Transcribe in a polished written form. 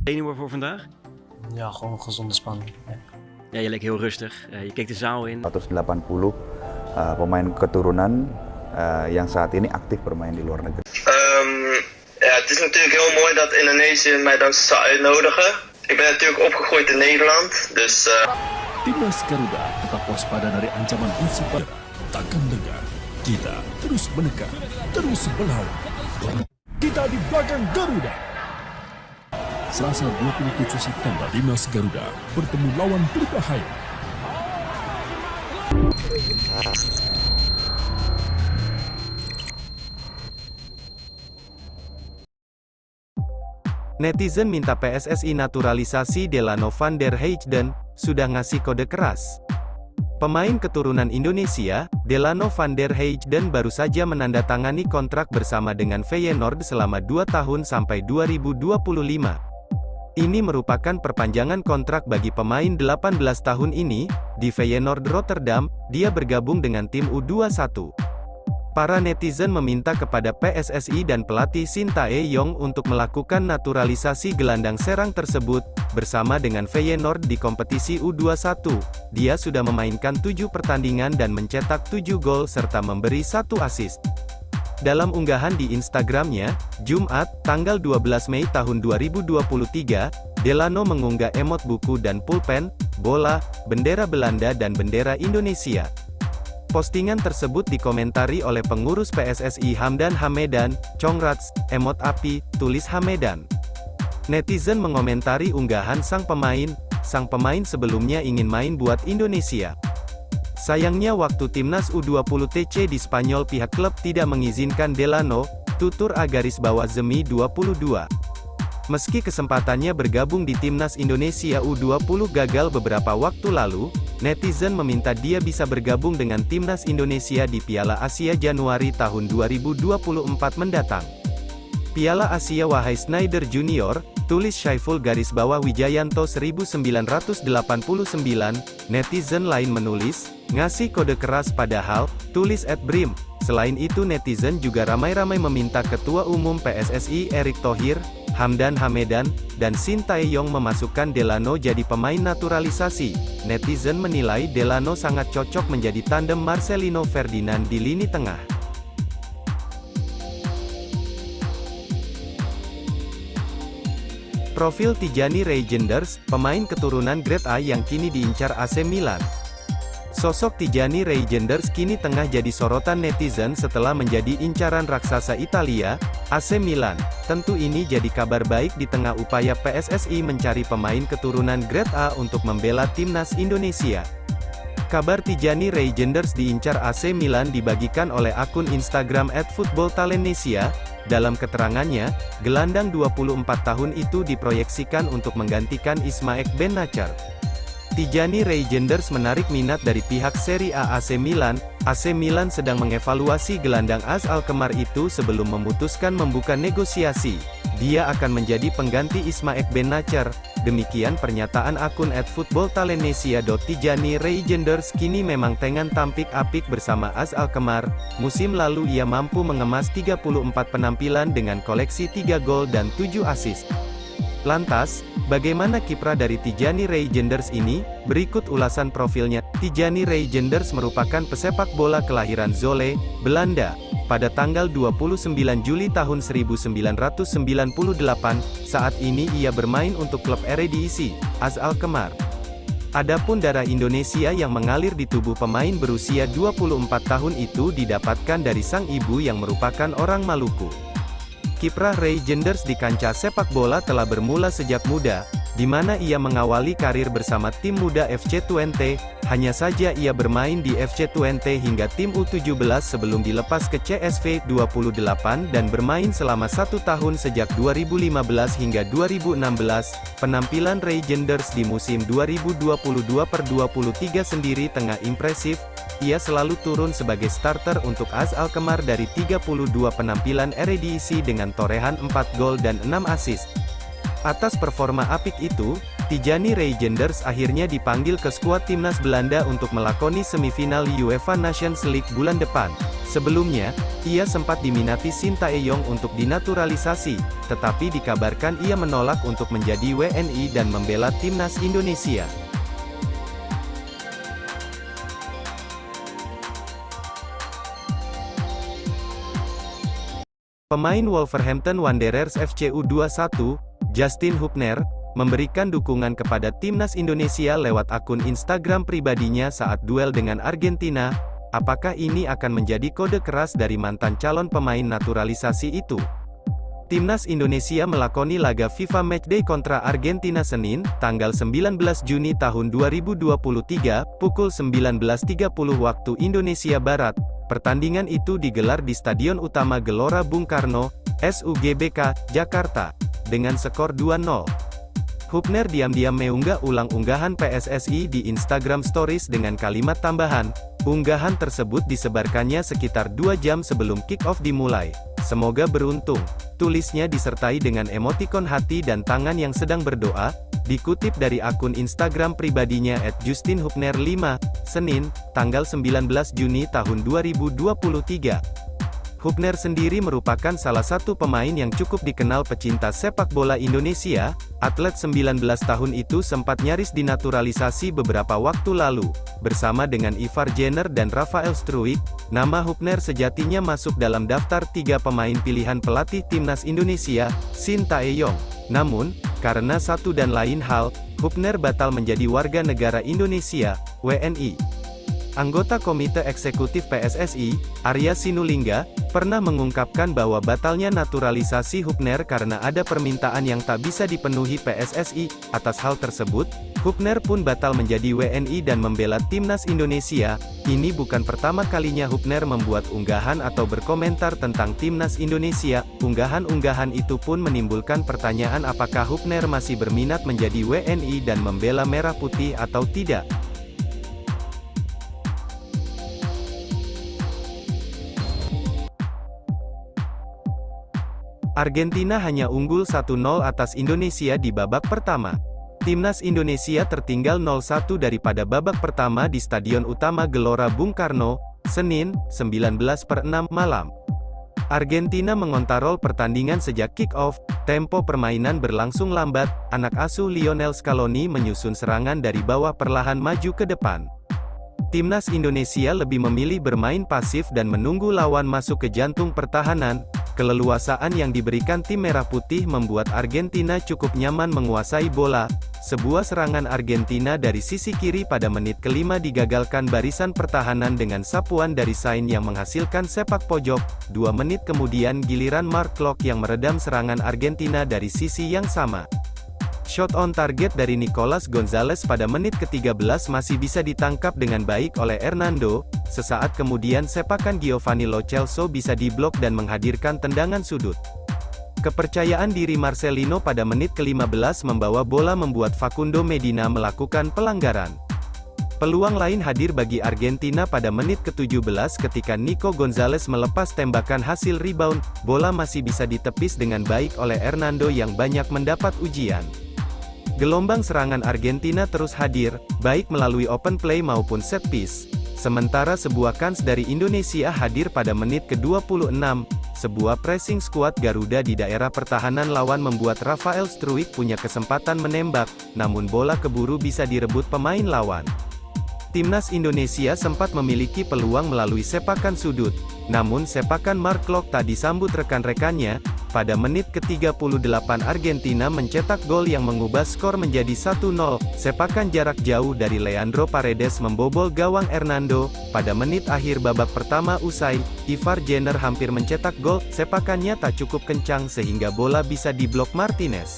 Zenuwen voor vandaag? Ja, gewoon gezonde spanning. Ja. Ja, je leek heel rustig. Je keek de zaal in. 180 pemain keturunan yang saat ini aktif bermain di luar negeri. Ja, het is natuurlijk heel mooi dat Indonesië mij dan zou uitnodigen. Ik ben natuurlijk opgegroeid in Nederland, dus... Timnas Garuda tetap waspada dari ancaman musuh udara. Takkan lengah. Kita terus menekan, terus melawan. Kita di belakang Garuda. Selasa 27 September, Timnas Garuda bertemu lawan berbahaya. Netizen minta PSSI naturalisasi Delano van der Heijden, sudah ngasih kode keras. Pemain keturunan Indonesia, Delano van der Heijden baru saja menandatangani kontrak bersama dengan Feyenoord selama 2 tahun sampai 2025. Ini merupakan perpanjangan kontrak bagi pemain 18 tahun ini. Di Feyenoord Rotterdam, dia bergabung dengan tim U21. Para netizen meminta kepada PSSI dan pelatih Sintayong untuk melakukan naturalisasi gelandang serang tersebut, bersama dengan Feyenoord di kompetisi U21. Dia sudah memainkan 7 pertandingan dan mencetak 7 gol serta memberi 1 assist. Dalam unggahan di Instagramnya, Jumat, tanggal 12 Mei tahun 2023, Delano mengunggah emot buku dan pulpen, bola, bendera Belanda dan bendera Indonesia. Postingan tersebut dikomentari oleh pengurus PSSI Hamdan Hamedan, Congrats, emot api, tulis Hamedan. Netizen mengomentari unggahan sang pemain sebelumnya ingin main buat Indonesia. Sayangnya waktu timnas U20 TC di Spanyol pihak klub tidak mengizinkan Delano, tutur _Zemi 22. Meski kesempatannya bergabung di timnas Indonesia U20 gagal beberapa waktu lalu, netizen meminta dia bisa bergabung dengan timnas Indonesia di Piala Asia Januari tahun 2024 mendatang. Piala Asia wahai Sneijder Junior, tulis Syaiful _Wijayanto 1989, netizen lain menulis, ngasih kode keras padahal, tulis @brim. Selain itu netizen juga ramai-ramai meminta Ketua Umum PSSI Erick Thohir, Hamdan Hamedan, dan Sintayong memasukkan Delano jadi pemain naturalisasi. Netizen menilai Delano sangat cocok menjadi tandem Marcelino Ferdinand di lini tengah. Profil Tijani Reijnders, pemain keturunan Grade A yang kini diincar AC Milan. Sosok Tijani Reijnders kini tengah jadi sorotan netizen setelah menjadi incaran raksasa Italia, AC Milan. Tentu ini jadi kabar baik di tengah upaya PSSI mencari pemain keturunan Grade A untuk membela timnas Indonesia. Kabar Tijani Reijnders diincar AC Milan dibagikan oleh akun Instagram @footballtalentnesia. Dalam keterangannya, gelandang 24 tahun itu diproyeksikan untuk menggantikan Ismaek Ben-Nacer. Tijani Reijnders menarik minat dari pihak Serie A AC Milan. AC Milan sedang mengevaluasi gelandang AS Alkmaar itu sebelum memutuskan membuka negosiasi. Dia akan menjadi pengganti Ismaek Ben-Nacer. Demikian pernyataan akun @footballtalentnesia. Tijani Reijnders kini memang tengah tampik-apik bersama AS Alkmaar. Musim lalu ia mampu mengemas 34 penampilan dengan koleksi 3 gol dan 7 assist. Lantas, bagaimana kiprah dari Tijani Reijnders ini? Berikut ulasan profilnya. Tijani Reijnders merupakan pesepak bola kelahiran Zwolle, Belanda. Pada tanggal 29 Juli tahun 1998, saat ini ia bermain untuk klub Eredivisie, AS Alkmaar. Adapun darah Indonesia yang mengalir di tubuh pemain berusia 24 tahun itu didapatkan dari sang ibu yang merupakan orang Maluku. Kiprah Reijnders di kancah sepak bola telah bermula sejak muda, di mana ia mengawali karir bersama tim muda FC Twente. Hanya saja ia bermain di FC Twente hingga tim U17 sebelum dilepas ke CSV 28 dan bermain selama 1 tahun sejak 2015 hingga 2016. Penampilan Reijnders di musim 2022/23 sendiri tengah impresif. Ia selalu turun sebagai starter untuk AS Alkmaar dari 32 penampilan Eredivisie dengan torehan 4 gol dan 6 assist. Atas performa apik itu, Tijani Reijnders akhirnya dipanggil ke skuad timnas Belanda untuk melakoni semifinal UEFA Nations League bulan depan. Sebelumnya, ia sempat diminati Shin Tae-yong untuk dinaturalisasi, tetapi dikabarkan ia menolak untuk menjadi WNI dan membela timnas Indonesia. Pemain Wolverhampton Wanderers FC U21, Justin Hubner, memberikan dukungan kepada timnas Indonesia lewat akun Instagram pribadinya saat duel dengan Argentina. Apakah ini akan menjadi kode keras dari mantan calon pemain naturalisasi itu? Timnas Indonesia melakoni laga FIFA Matchday kontra Argentina Senin, tanggal 19 Juni tahun 2023, pukul 19.30 waktu Indonesia Barat. Pertandingan itu digelar di Stadion Utama Gelora Bung Karno, SUGBK, Jakarta, dengan skor 2-0. Hubner diam-diam mengunggah ulang unggahan PSSI di Instagram Stories dengan kalimat tambahan. Unggahan tersebut disebarkannya sekitar 2 jam sebelum kick-off dimulai. Semoga beruntung, tulisnya disertai dengan emotikon hati dan tangan yang sedang berdoa, dikutip dari akun Instagram pribadinya @justinhubner5, Senin, tanggal 19 Juni tahun 2023. Hubner sendiri merupakan salah satu pemain yang cukup dikenal pecinta sepak bola Indonesia. Atlet 19 tahun itu sempat nyaris dinaturalisasi beberapa waktu lalu. Bersama dengan Ivar Jenner dan Rafael Struijk, nama Hubner sejatinya masuk dalam daftar 3 pemain pilihan pelatih timnas Indonesia, Shin Tae-yong. Namun, karena satu dan lain hal, Hubner batal menjadi warga negara Indonesia, WNI. Anggota Komite Eksekutif PSSI, Arya Sinulinga, pernah mengungkapkan bahwa batalnya naturalisasi Hubner karena ada permintaan yang tak bisa dipenuhi PSSI. Atas hal tersebut, Hubner pun batal menjadi WNI dan membela timnas Indonesia. Ini bukan pertama kalinya Hubner membuat unggahan atau berkomentar tentang timnas Indonesia. Unggahan-unggahan itu pun menimbulkan pertanyaan apakah Hubner masih berminat menjadi WNI dan membela merah putih atau tidak. Argentina hanya unggul 1-0 atas Indonesia di babak pertama. Timnas Indonesia tertinggal 0-1 daripada babak pertama di Stadion Utama Gelora Bung Karno, Senin, 19/6 malam. Argentina mengontrol pertandingan sejak kick-off, tempo permainan berlangsung lambat, anak asuh Lionel Scaloni menyusun serangan dari bawah perlahan maju ke depan. Timnas Indonesia lebih memilih bermain pasif dan menunggu lawan masuk ke jantung pertahanan. Keleluasaan yang diberikan tim merah putih membuat Argentina cukup nyaman menguasai bola. Sebuah serangan Argentina dari sisi kiri pada menit ke-5 digagalkan barisan pertahanan dengan sapuan dari Sain yang menghasilkan sepak pojok. 2 menit kemudian giliran Mark Klok yang meredam serangan Argentina dari sisi yang sama. Shot on target dari Nicolas Gonzalez pada menit ke-13 masih bisa ditangkap dengan baik oleh Hernando. Sesaat kemudian sepakan Giovanni Lo Celso bisa diblok dan menghadirkan tendangan sudut. Kepercayaan diri Marcelino pada menit ke-15 membawa bola membuat Facundo Medina melakukan pelanggaran. Peluang lain hadir bagi Argentina pada menit ke-17 ketika Nico Gonzalez melepas tembakan hasil rebound. Bola masih bisa ditepis dengan baik oleh Hernando yang banyak mendapat ujian. Gelombang serangan Argentina terus hadir, baik melalui open play maupun set piece. Sementara sebuah kans dari Indonesia hadir pada menit ke-26. Sebuah pressing skuad Garuda di daerah pertahanan lawan membuat Rafael Struijk punya kesempatan menembak, namun bola keburu bisa direbut pemain lawan. Timnas Indonesia sempat memiliki peluang melalui sepakan sudut, namun sepakan Mark Klok tak disambut rekan-rekannya. Pada menit ke-38 Argentina mencetak gol yang mengubah skor menjadi 1-0. Sepakan jarak jauh dari Leandro Paredes membobol gawang Hernando. Pada menit akhir babak pertama usai, Ivar Jenner hampir mencetak gol. Sepakannya tak cukup kencang sehingga bola bisa diblok Martinez.